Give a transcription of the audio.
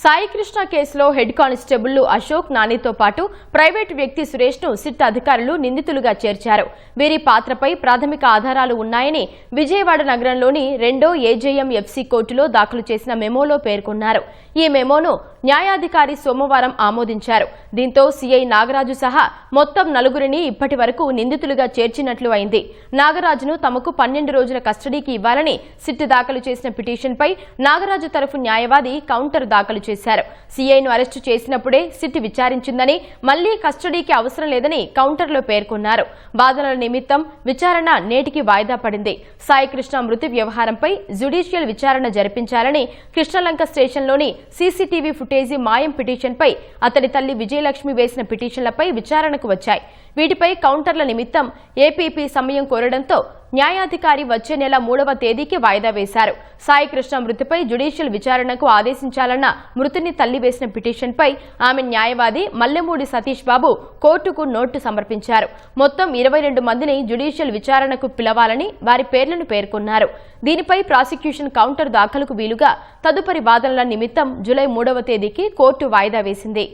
సాయి కృష్ణ కేసులో head constable Ashok నానితో పాటు private వ్యక్తి సురేష్ ను సిట్ అధికారులు నిందితులుగా చేర్చారు. వీరి పాత్రపై ప్రాథమిక ఆధారాలు ఉన్నాయని విజయవాడ నగరంలోని 2వ ఏజేఎం ఎఫ్సీ కోర్టులో దాఖలు చేసిన మెమోలో పేర్కొన్నారు. ఈ మెమోను న్యాయాధికారి సోమవారం ఆమోదించారు. దీంతో సీఐ నాగరాజు సహా మొత్తం 4గురిని ఇప్పటి వరకు నిందితులుగా చేర్చినట్లు అయింది. నాగరాజును తమకు 12 రోజుల కస్టడీకి ఇవ్వాలని సిట్ దాఖలు చేసిన పిటిషన్పై నాగరాజు తరఫు న్యాయవాది కౌంటర్ దాఖలు చేశారు. సీఐను అరెస్టు చేసినప్పుడే సిట్ విచారించిందని, మళ్లీ కస్టడీకి అవసరం లేదని కౌంటర్లో పేర్కొన్నారు. వాదనల నిమిత్తం విచారణ నేటికి వాయిదా పడింది. సాయి కృష్ణ మృతి వ్యవహారంపై జ్యుడిషియల్ విచారణ జరిపించాలని కృష్ణలంక స్టేషన్లోని సీసీటీవీ ఫుటేజీ మాయం పిటిషన్పై అతడి తల్లి విజయలక్ష్మి వేసిన పిటిషన్లపై విచారణకు వచ్చాయి. వీటిపై కౌంటర్ల నిమిత్తం ఏపీపీ సమయం కోరడంతో న్యాయాధికారి వచ్చే నెల 3వ తేదీకి వాయిదా వేశారు. సాయి కృష్ణ మృతిపై జ్యుడిషియల్ విచారణకు ఆదేశించాలన్న మృతుని తల్లి వేసిన పిటిషన్పై ఆమె న్యాయవాది మల్లెమూడి సతీష్ బాబు కోర్టుకు నోటు సమర్పించారు. మొత్తం 22 మందిని జ్యుడిషియల్ విచారణకు పిలవాలని వారి పేర్లను పేర్కొన్నారు. దీనిపై ప్రాసిక్యూషన్ కౌంటర్ దాఖలుకు వీలుగా తదుపరి వాదనల నిమిత్తం జూలై 3వ తేదీకి కోర్టు వాయిదా వేసింది.